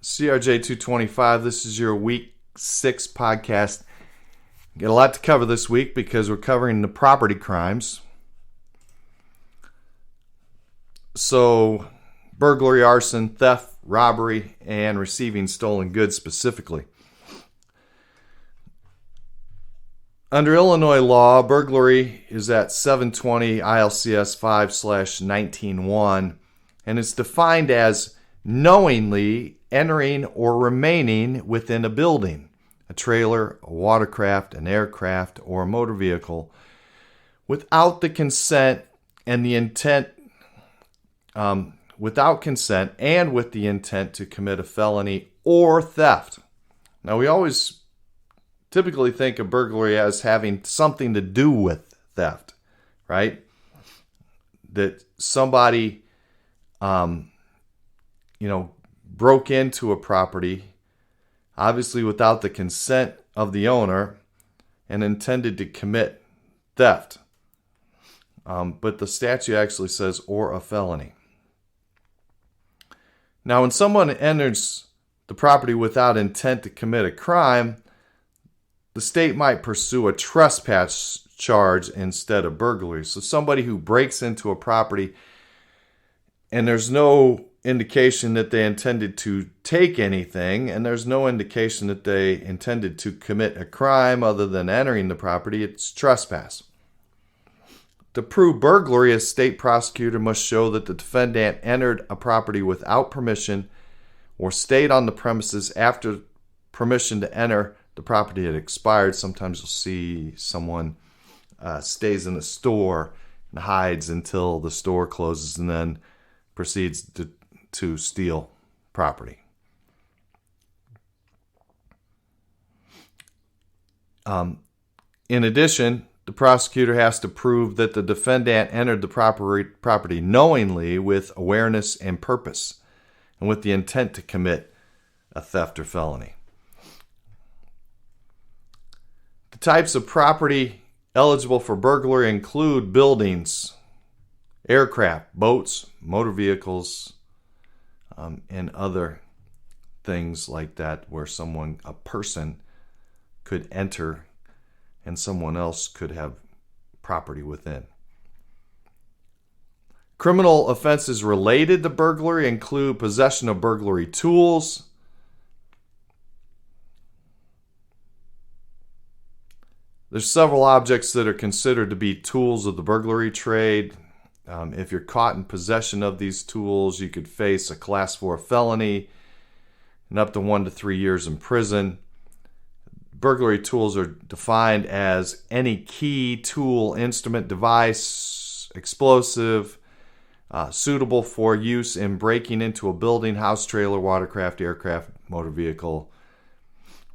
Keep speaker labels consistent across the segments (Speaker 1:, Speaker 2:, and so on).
Speaker 1: CRJ 225. This is your week 6 podcast. Got a lot to cover this week because we're covering the property crimes. So, burglary, arson, theft, robbery, and receiving stolen goods specifically. Under Illinois law, burglary is at 720 ILCS 5/19-1, and it's defined as knowingly entering or remaining within a building, a trailer, a watercraft, an aircraft, or a motor vehicle without the consent and the intent, without consent and with the intent to commit a felony or theft. Now, we always typically think of burglary as having something to do with theft, right? That somebody, broke into a property, obviously without the consent of the owner, and intended to commit theft. But the statute actually says, or a felony. Now, when someone enters the property without intent to commit a crime, the state might pursue a trespass charge instead of burglary. So somebody who breaks into a property and there's no indication that they intended to take anything, and there's no indication that they intended to commit a crime other than entering the property, it's trespass. To prove burglary, a state prosecutor must show that the defendant entered a property without permission or stayed on the premises after permission to enter the property had expired. Sometimes you'll see someone stays in a store and hides until the store closes and then proceeds to steal property. In addition, the prosecutor has to prove that the defendant entered the property knowingly with awareness and purpose and with the intent to commit a theft or felony. The types of property eligible for burglary include buildings, aircraft, boats, motor vehicles, and other things like that where a person could enter and someone else could have property within. Criminal offenses related to burglary include possession of burglary tools, there's several objects that are considered to be tools of the burglary trade. If you're caught in possession of these tools, you could face a Class 4 felony and up to 1 to 3 years in prison. Burglary tools are defined as any key, tool, instrument, device, explosive, suitable for use in breaking into a building, house, trailer, watercraft, aircraft, motor vehicle,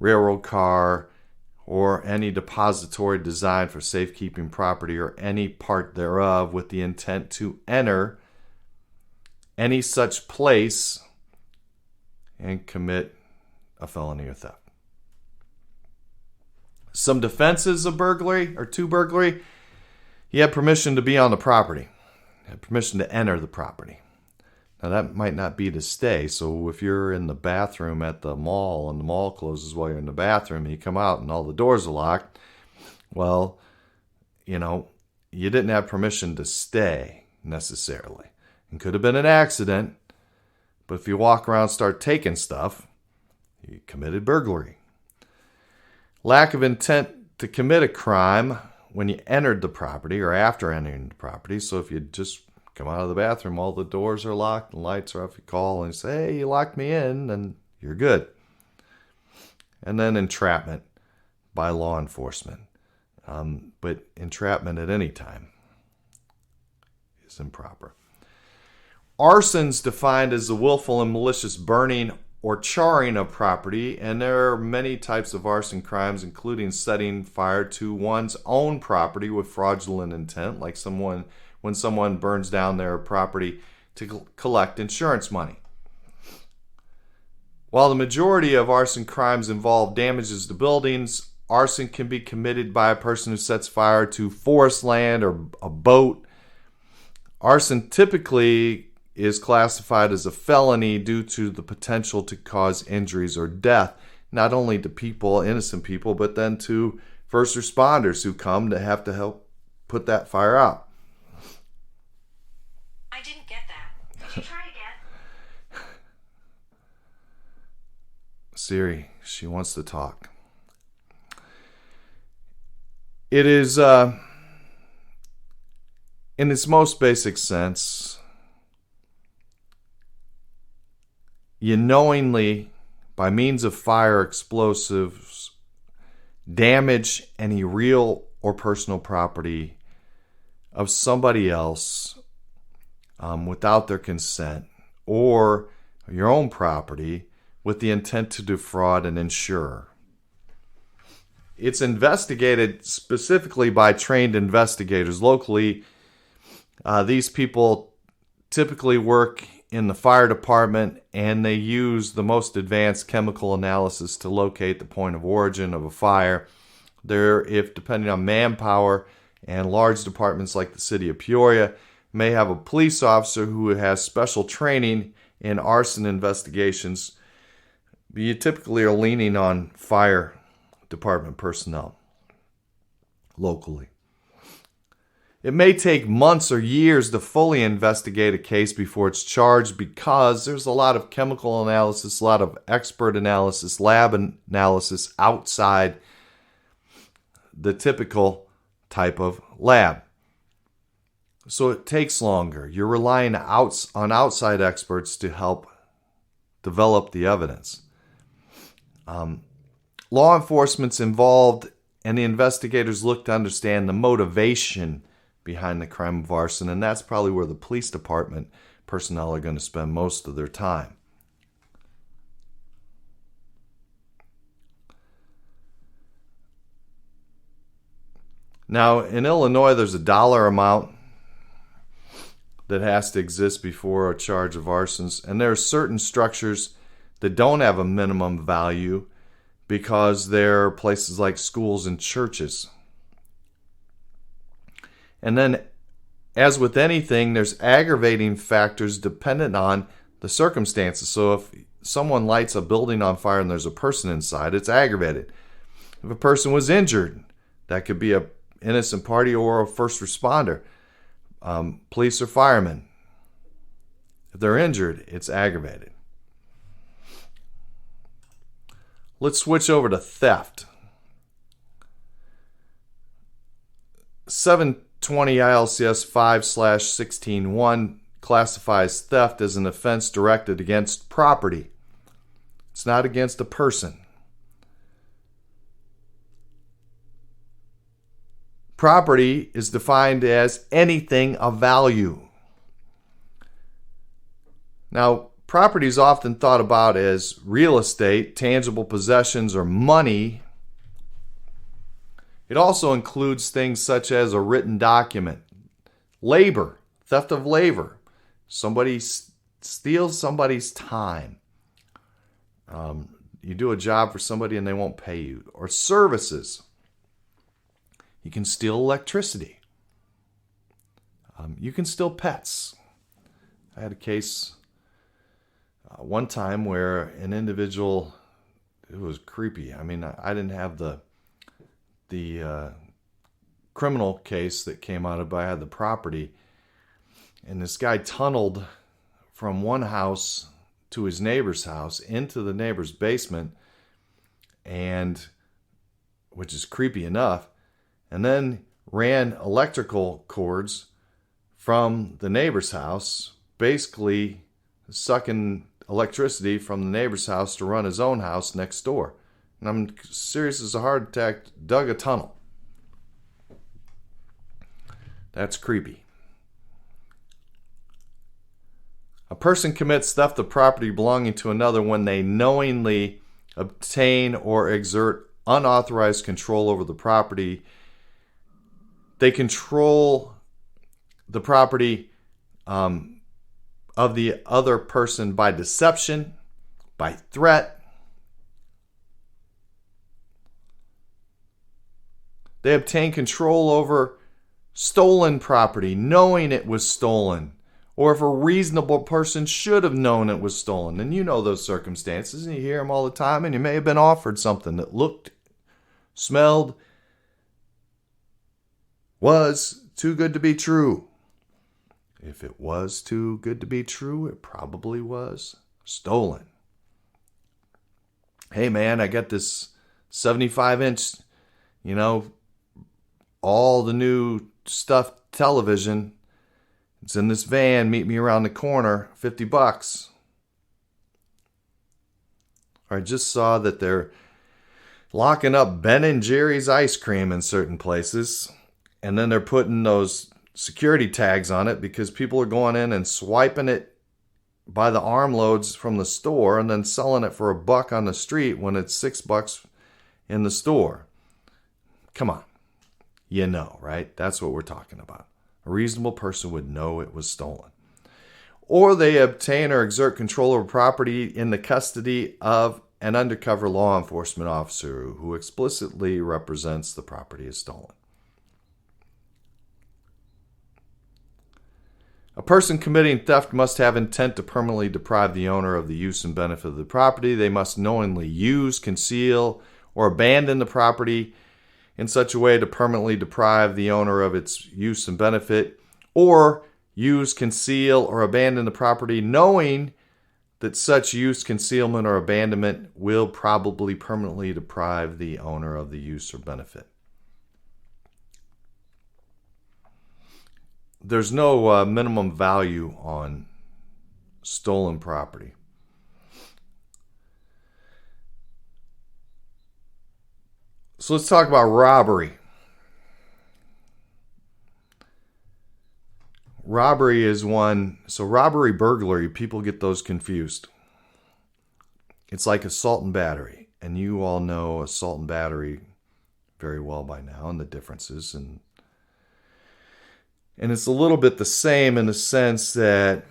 Speaker 1: railroad car, or any depository designed for safekeeping property or any part thereof with the intent to enter any such place and commit a felony or theft. Some defenses of burglary or to burglary: you have permission to be on the property, you have permission to enter the property. Now, that might not be to stay. So if you're in the bathroom at the mall and the mall closes while you're in the bathroom and you come out and all the doors are locked, well, you didn't have permission to stay necessarily. It could have been an accident, but if you walk around and start taking stuff, you committed burglary. Lack of intent to commit a crime when you entered the property or after entering the property. So if you just come out of the bathroom, all the doors are locked and lights are off, you call and say, hey, you locked me in, then you're good. And then entrapment by law enforcement. But entrapment at any time is improper. Arson's defined as the willful and malicious burning or charring of property, and there are many types of arson crimes, including setting fire to one's own property with fraudulent intent, like when someone burns down their property to collect insurance money. While the majority of arson crimes involve damages to buildings, arson can be committed by a person who sets fire to forest land or a boat. Arson typically is classified as a felony due to the potential to cause injuries or death, not only to people, innocent people, but then to first responders who come to have to help put that fire out.
Speaker 2: I didn't get that. Could you try again?
Speaker 1: Siri, she wants to talk. It is, in its most basic sense, you knowingly, by means of fire explosives, damage any real or personal property of somebody else without their consent, or your own property with the intent to defraud an insurer. It's investigated specifically by trained investigators locally. These people typically work in the fire department, and they use the most advanced chemical analysis to locate the point of origin of a fire. If depending on manpower, and large departments like the city of Peoria may have a police officer who has special training in arson investigations. You typically are leaning on fire department personnel locally. It may take months or years to fully investigate a case before it's charged, because there's a lot of chemical analysis, a lot of expert analysis, lab analysis outside the typical type of lab. So it takes longer. You're relying on outside experts to help develop the evidence. Law enforcement's involved, and the investigators look to understand the motivation behind the crime of arson, and that's probably where the police department personnel are going to spend most of their time. Now, in Illinois, there's a dollar amount that has to exist before a charge of arsons, and there are certain structures that don't have a minimum value because they're places like schools and churches. And then, as with anything, there's aggravating factors dependent on the circumstances. So if someone lights a building on fire and there's a person inside, it's aggravated. If a person was injured, that could be an innocent party or a first responder, police or firemen. If they're injured, it's aggravated. Let's switch over to theft. 720 ILCS 5/16-1 classifies theft as an offense directed against property. It's not against a person. Property is defined as anything of value. Now, property is often thought about as real estate, tangible possessions, or money. It also includes things such as a written document, labor, theft of labor. Somebody steals somebody's time. You do a job for somebody and they won't pay you. Or services. You can steal electricity. You can steal pets. I had a case one time where an individual, it was creepy. I mean, I didn't have the criminal case that came out of it, but I had the property. And this guy tunneled from one house to his neighbor's house into the neighbor's basement, and which is creepy enough, and then ran electrical cords from the neighbor's house, basically sucking electricity from the neighbor's house to run his own house next door. And I'm serious as a heart attack, dug a tunnel. That's creepy. A person commits theft of property belonging to another when they knowingly obtain or exert unauthorized control over the property. They control the property of the other person by deception, by threat. They obtain control over stolen property, knowing it was stolen, or if a reasonable person should have known it was stolen. And you know those circumstances, and you hear them all the time, and you may have been offered something that looked, smelled, was too good to be true. If it was too good to be true, it probably was stolen. Hey man, I got this 75-inch, all the new stuff television. It's in this van, meet me around the corner, $50. I just saw that they're locking up Ben and Jerry's ice cream in certain places, and then they're putting those security tags on it because people are going in and swiping it by the armloads from the store and then selling it for $1 on the street when it's $6 in the store. Come on. You know, right? That's what we're talking about. A reasonable person would know it was stolen. Or they obtain or exert control over property in the custody of an undercover law enforcement officer who explicitly represents the property as stolen. A person committing theft must have intent to permanently deprive the owner of the use and benefit of the property. They must knowingly use, conceal, or abandon the property in such a way to permanently deprive the owner of its use and benefit, or use, conceal, or abandon the property knowing that such use, concealment, or abandonment will probably permanently deprive the owner of the use or benefit. There's no minimum value on stolen property. So let's talk about robbery. Robbery is one. So robbery, burglary, people get those confused. It's like assault and battery. And you all know assault and battery very well by now and the differences. And it's a little bit the same in the sense that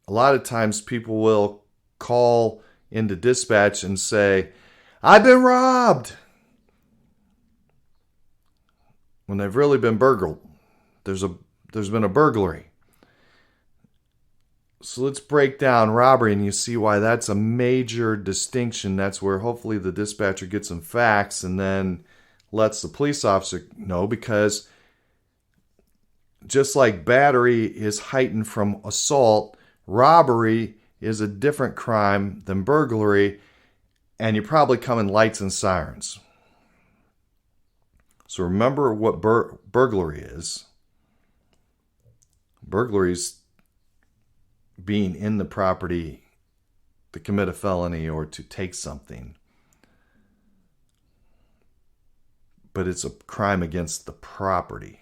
Speaker 1: a lot of times people will call into dispatch and say, I've been robbed, when they've really been burgled. There's been a burglary. So let's break down robbery, and you see why that's a major distinction. That's where hopefully the dispatcher gets some facts and then lets the police officer know, because just like battery is heightened from assault, robbery is a different crime than burglary, and you probably come in lights and sirens. So remember what burglary is. Burglary is being in the property to commit a felony or to take something. But it's a crime against the property.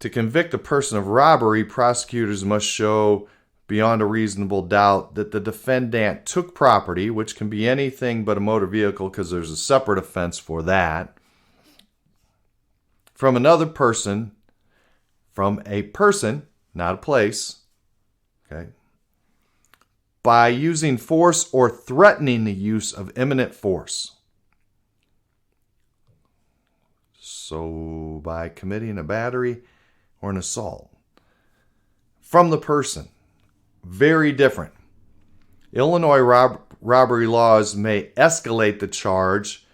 Speaker 1: To convict a person of robbery, prosecutors must show beyond a reasonable doubt that the defendant took property, which can be anything but a motor vehicle because there's a separate offense for that, from another person, from a person, not a place, okay, by using force or threatening the use of imminent force. So by committing a battery or an assault. From the person. Very different. Illinois robbery laws may escalate the charge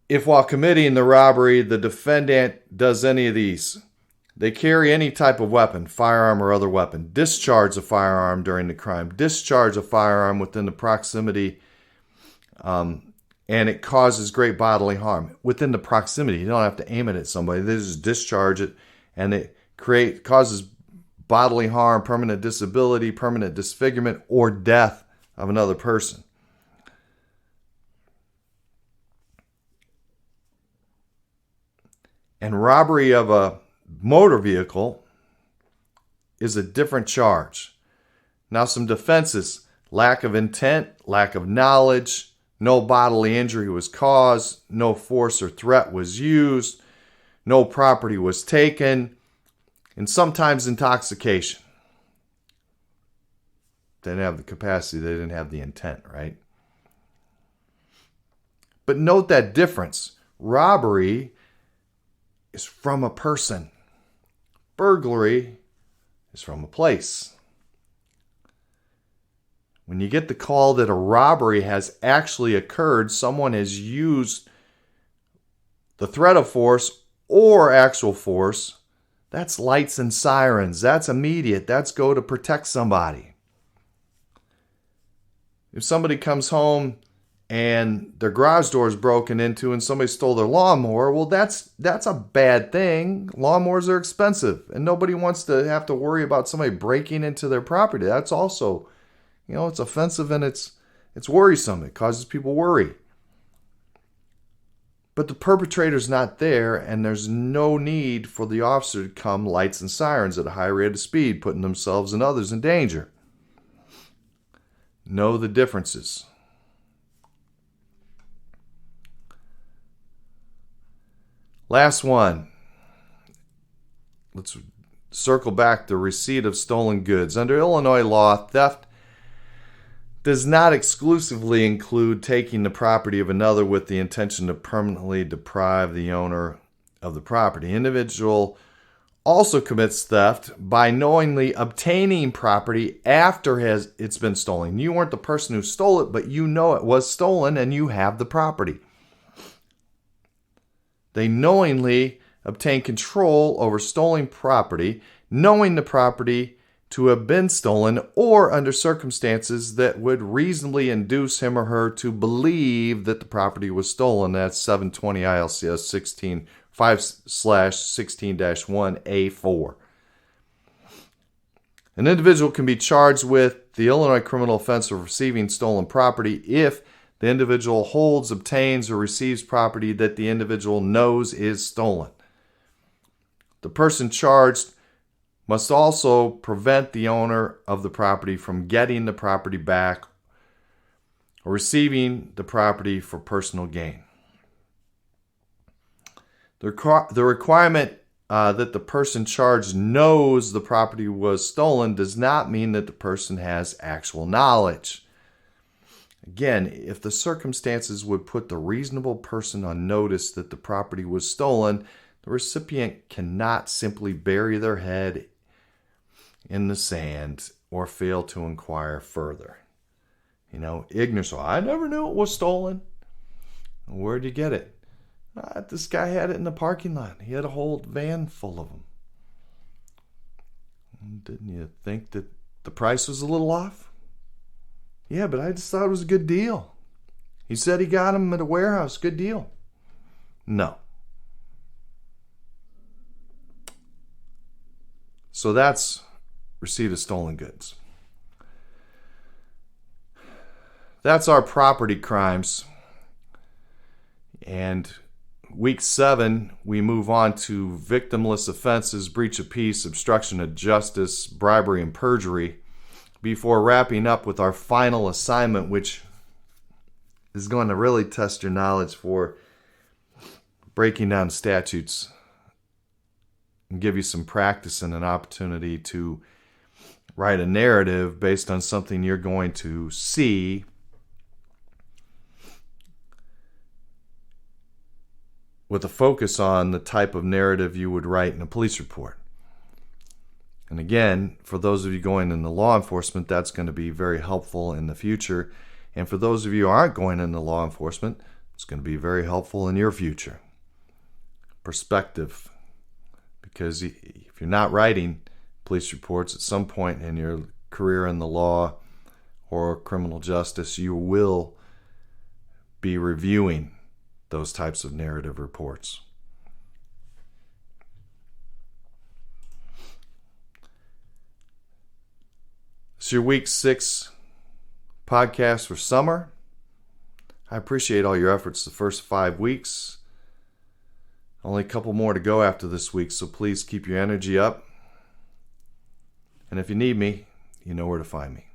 Speaker 1: if while committing the robbery, the defendant does any of these. They carry any type of weapon, firearm or other weapon, discharge a firearm during the crime, discharge a firearm within the proximity, and it causes great bodily harm. Within the proximity, you don't have to aim it at somebody. They just discharge it, and it causes bodily harm, permanent disability, permanent disfigurement, or death of another person. And robbery of a motor vehicle is a different charge. Now, some defenses: lack of intent, lack of knowledge, no bodily injury was caused, no force or threat was used, no property was taken, and sometimes intoxication. They didn't have the capacity, they didn't have the intent, right? But note that difference. Robbery is from a person. Burglary is from a place. When you get the call that a robbery has actually occurred, someone has used the threat of force or actual force, that's lights and sirens. That's immediate. That's go to protect somebody. If somebody comes home and their garage door is broken into and somebody stole their lawnmower, well, that's a bad thing. Lawnmowers are expensive, and nobody wants to have to worry about somebody breaking into their property. That's also, it's offensive and it's worrisome. It causes people worry. But the perpetrator's not there, and there's no need for the officer to come lights and sirens at a high rate of speed, putting themselves and others in danger. Know the differences. Last one. Let's circle back to receipt of stolen goods. Under Illinois law, theft does not exclusively include taking the property of another with the intention to permanently deprive the owner of the property. Individual also commits theft by knowingly obtaining property after it's been stolen. You weren't the person who stole it, but you know it was stolen and you have the property. They knowingly obtain control over stolen property, knowing the property to have been stolen, or under circumstances that would reasonably induce him or her to believe that the property was stolen. That's 720 ILCS 5/16-1A4. An individual can be charged with the Illinois criminal offense of receiving stolen property if the individual holds, obtains, or receives property that the individual knows is stolen. The person charged must also prevent the owner of the property from getting the property back or receiving the property for personal gain. The requirement that the person charged knows the property was stolen does not mean that the person has actual knowledge. Again, if the circumstances would put the reasonable person on notice that the property was stolen, the recipient cannot simply bury their head in the sand or fail to inquire further. Ignorance. I never knew it was stolen. Where'd you get it? This guy had it in the parking lot. He had a whole van full of them. Didn't you think that the price was a little off? Yeah, but I just thought it was a good deal. He said he got them at a warehouse. Good deal. No. So that's receipt of stolen goods. That's our property crimes. And week 7, we move on to victimless offenses, breach of peace, obstruction of justice, bribery, and perjury, before wrapping up with our final assignment, which is going to really test your knowledge for breaking down statutes and give you some practice and an opportunity to write a narrative based on something you're going to see with a focus on the type of narrative you would write in a police report. And again, for those of you going into law enforcement, that's going to be very helpful in the future. And for those of you who aren't going into law enforcement, it's going to be very helpful in your future. Perspective. Because if you're not writing police reports at some point in your career in the law or criminal justice, you will be reviewing those types of narrative reports. It's your week 6 podcast for summer. I appreciate all your efforts the first 5 weeks. Only a couple more to go after this week, so please keep your energy up. And if you need me, you know where to find me.